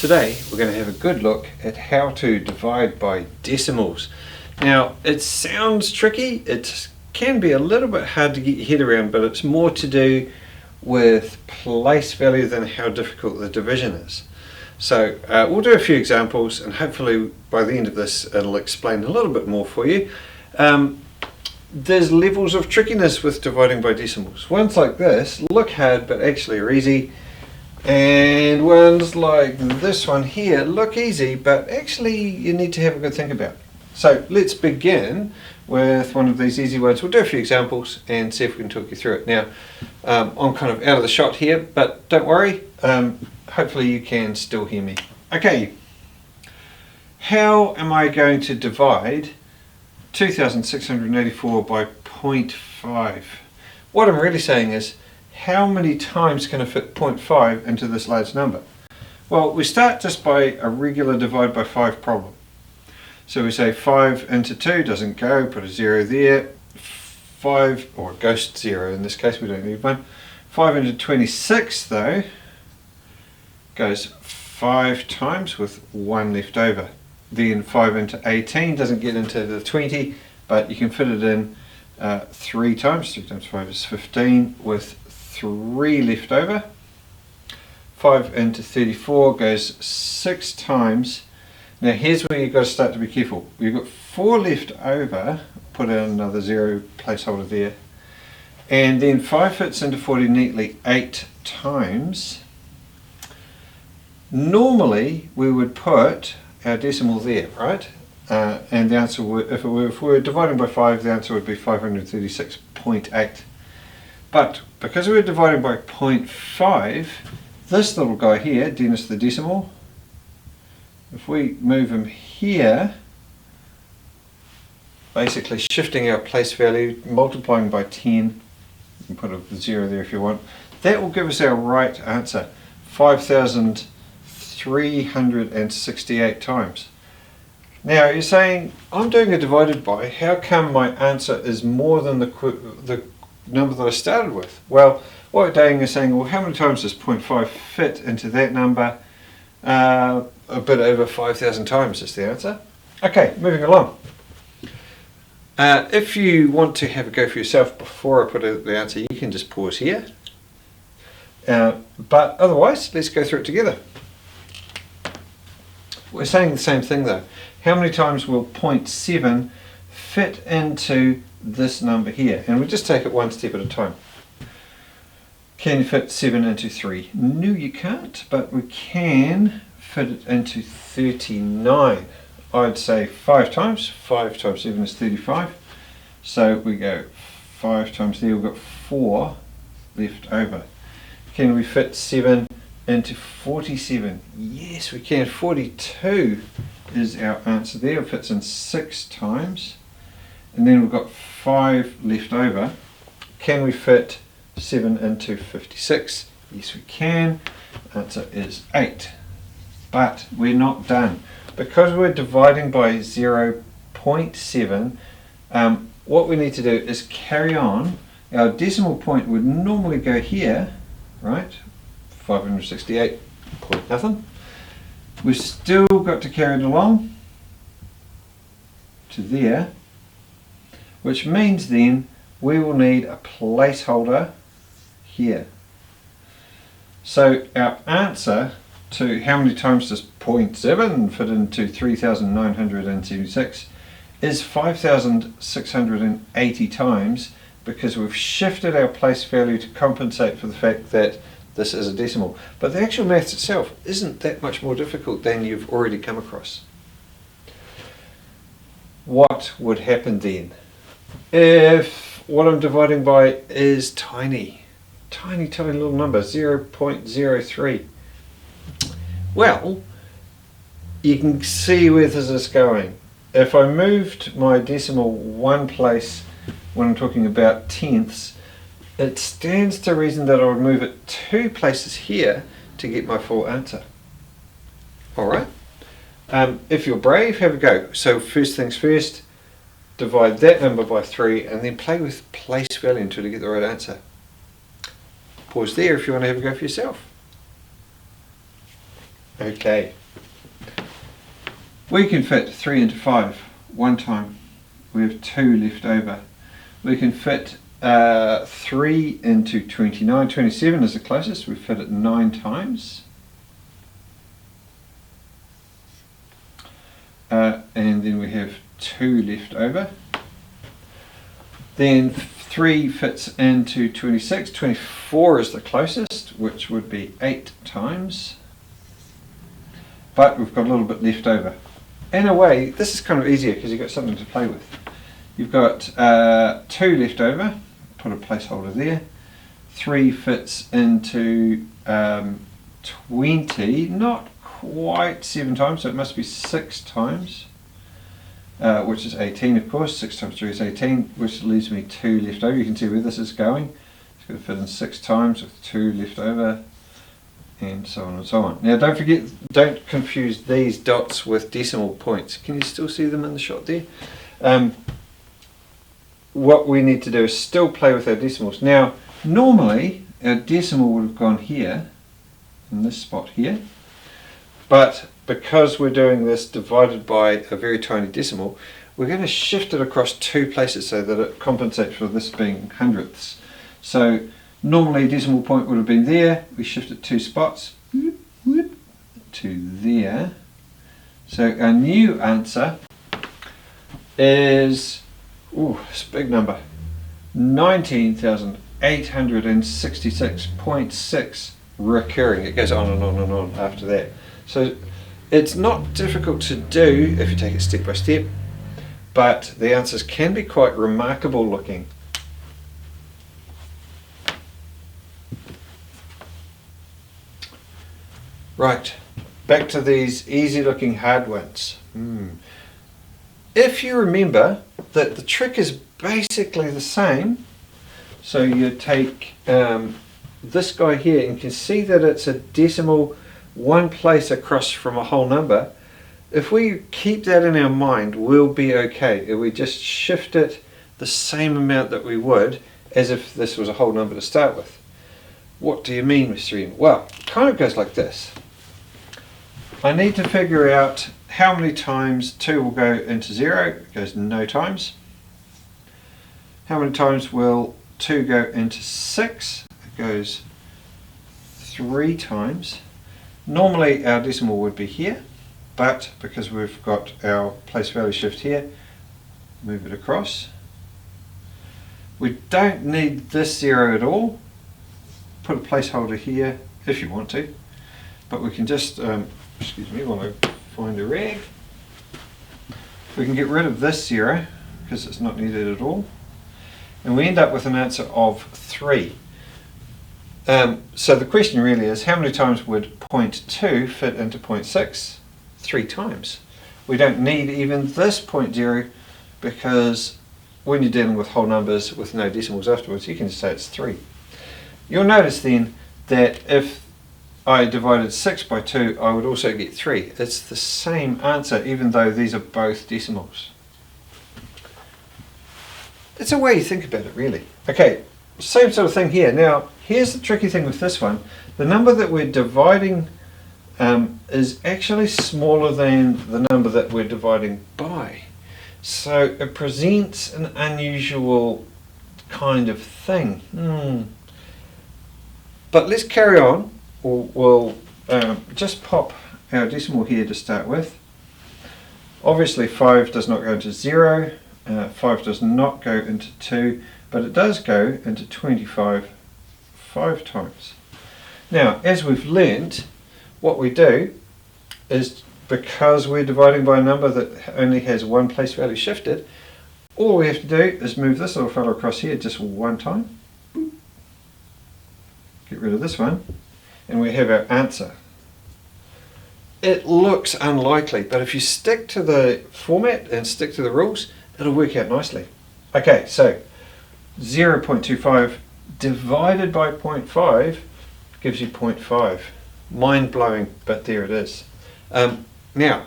Today we're going to have a good look at how to divide by decimals. Now it sounds tricky, it can be a little bit hard to get your head around, but it's more to do with place value than how difficult the division is. So we'll do a few examples and hopefully by the end of this it'll explain a little bit more for you. There's levels of trickiness with dividing by decimals. Ones like this look hard but actually are easy. And ones like this one here look easy, but actually you need to have a good think about. So let's begin with one of these easy ones. We'll do a few examples and see if we can talk you through it. Now, I'm kind of out of the shot here, but don't worry, hopefully you can still hear me. Okay, how am I going to divide 2,684 by 0.5? What I'm really saying is, how many times can I fit 0.5 into this large number? Well, we start just by a regular divide by 5 problem. So we say 5 into 2 doesn't go, put a 0 there. 5, or a ghost 0 in this case, we don't need one. 5 into 26 though goes 5 times with 1 left over. Then 5 into 18 doesn't get into the 20, but you can fit it in 3 times. 3 times 5 is 15 with 3 left over. 5 into 34 goes 6 times. Now here's where you've got to start to be careful. You've got 4 left over, put in another 0 placeholder there. And then 5 fits into 40 neatly 8 times. Normally we would put our decimal there, right? And the answer would, if we were dividing by 5, the answer would be 536.8. But because we're dividing by 0.5, this little guy here, Dennis the decimal, if we move him here, basically shifting our place value, multiplying by 10, you can put a 0 there if you want, that will give us our right answer, 5,368 times. Now you're saying, I'm doing a divided by, how come my answer is more than the number that I started with? Well, what we're doing is saying, well, how many times does 0.5 fit into that number? A bit over 5,000 times is the answer. Okay, moving along. If you want to have a go for yourself before I put out the answer, you can just pause here. But otherwise, let's go through it together. We're saying the same thing though. How many times will 0.7 fit into this number here? And we just take it one step at a time. Can you fit 7 into 3? No, you can't, but we can fit it into 39. I'd say 5 times. 5 times 7 is 35. So we go 5 times there, we've got 4 left over. Can we fit 7 into 47? Yes, we can. 42 is our answer there. It fits in 6 times. And then we've got 5 left over. Can we fit 7 into 56? Yes, we can. Answer is 8. But we're not done. Because we're dividing by 0.7, what we need to do is carry on. Our decimal point would normally go here, right? 568 point nothing. We've still got to carry it along to there, which means then we will need a placeholder here. So our answer to how many times does 0.7 fit into 3,976 is 5,680 times, because we've shifted our place value to compensate for the fact that this is a decimal. But the actual maths itself isn't that much more difficult than you've already come across. What would happen then if what I'm dividing by is tiny little number, 0.03? Well, you can see where this is going. If I moved my decimal one place when I'm talking about tenths, it stands to reason that I would move it 2 places here to get my full answer. Alright, if you're brave, have a go. So first things first, divide that number by 3 and then play with place value until you get the right answer. Pause there if you want to have a go for yourself. Okay. We can fit 3 into 5 one time. We have 2 left over. We can fit 3 into 29. 27 is the closest. We fit it 9 times. And then we have 2 left over. Then 3 fits into 26. 24 is the closest, which would be 8 times. But we've got a little bit left over. In a way, this is kind of easier because you've got something to play with. You've got 2 left over, put a placeholder there. 3 fits into 20, not quite 7 times, so it must be 6 times, which is 18 of course. 6 times 3 is 18, which leaves me 2 left over. You can see where this is going. It's going to fit in 6 times with 2 left over, and so on and so on. Now don't forget, don't confuse these dots with decimal points. Can you still see them in the shot there? What we need to do is still play with our decimals. Now normally our decimal would have gone here, in this spot here, but because we're doing this divided by a very tiny decimal, we're going to shift it across 2 places so that it compensates for this being hundredths. So normally a decimal point would have been there. We shift it 2 spots to there. So our new answer is, it's a big number, 19,866.6 recurring. It goes on and on and on after that. So it's not difficult to do if you take it step by step, but the answers can be quite remarkable looking. Right, back to these easy looking hard ones. If you remember that the trick is basically the same, so you take this guy here and you can see that it's a decimal 1 place across from a whole number. If we keep that in our mind, we'll be okay. If we just shift it the same amount that we would as if this was a whole number to start with. What do you mean, Mr. Ian? Well, it kind of goes like this. I need to figure out how many times 2 will go into 0. It goes no times. How many times will 2 go into 6? It goes 3 times. Normally our decimal would be here, but because we've got our place value shift here, move it across. We don't need this 0 at all. Put a placeholder here if you want to, but we can just, excuse me while I find a rag. We can get rid of this 0 because it's not needed at all, and we end up with an answer of 3. So the question really is, how many times would 0.2 fit into 0.6? 3 times. We don't need even this 0.0 because when you're dealing with whole numbers with no decimals afterwards, you can just say it's 3. You'll notice then that if I divided 6 by 2, I would also get 3. It's the same answer even though these are both decimals. It's a way you think about it really. Okay, same sort of thing here. Now here's the tricky thing with this one. The number that we're dividing is actually smaller than the number that we're dividing by. So it presents an unusual kind of thing. But let's carry on. We'll just pop our decimal here to start with. Obviously 5 does not go into 0, 5 does not go into 2, but it does go into 25 5 times. Now, as we've learnt, what we do is, because we're dividing by a number that only has 1 place value shifted, all we have to do is move this little fellow across here just 1 time. Get rid of this one, and we have our answer. It looks unlikely, but if you stick to the format and stick to the rules, it'll work out nicely. Okay, so 0.25 divided by 0.5 gives you 0.5. Mind blowing, but there it is. Now,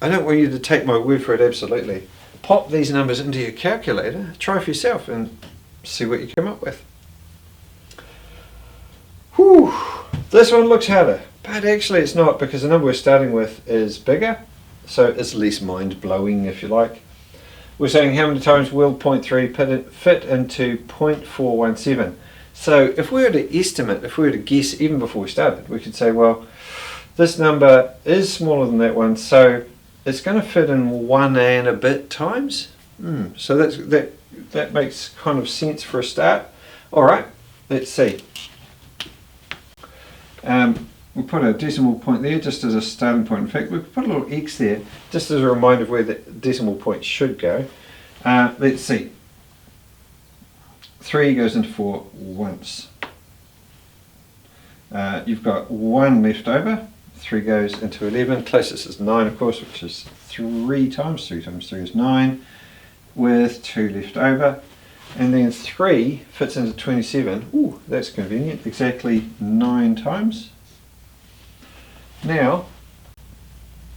I don't want you to take my word for it absolutely. Pop these numbers into your calculator, try for yourself and see what you come up with. Whew, This one looks harder, but actually it's not, because the number we're starting with is bigger, so it's less mind-blowing, if you like. We're saying how many times will 0.3 fit into 0.417. So if we were to estimate, if we were to guess even before we started, we could say, well, this number is smaller than that one, so it's going to fit in 1 and a bit times. So that makes kind of sense for a start. All right, let's see. We'll put a decimal point there just as a starting point. In fact, we'll put a little X there just as a reminder of where the decimal point should go. Let's see. 3 goes into 4 once. You've got 1 left over. 3 goes into 11. Closest is 9, of course, which is 3 times. 3 times 3 is 9, with 2 left over. And then 3 fits into 27. Ooh, that's convenient. Exactly 9 times. Now,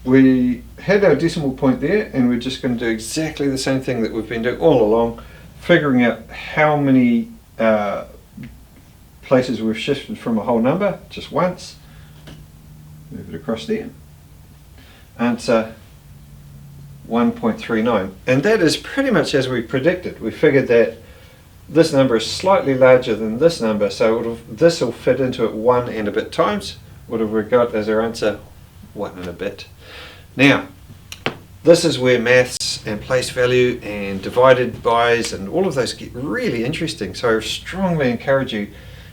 we had our decimal point there, and we're just going to do exactly the same thing that we've been doing all along, figuring out how many places we've shifted from a whole number just once. Move it across there. Answer 1.39. And that is pretty much as we predicted. We figured that this number is slightly larger than this number, so this will fit into it 1 and a bit times. What have we got as our answer? 1 and a bit. Now, this is where maths and place value and divided bys and all of those get really interesting. So I strongly encourage you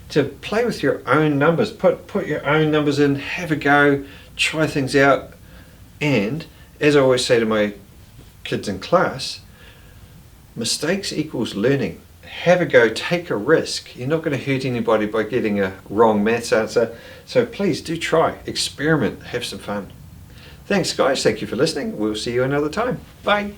to play with your own numbers. Put your own numbers in, have a go, try things out. And as I always say to my kids in class, mistakes equals learning. Have a go, take a risk. You're not going to hurt anybody by getting a wrong maths answer. So please do try, experiment, have some fun. Thanks guys, thank you for listening. We'll see you another time. Bye.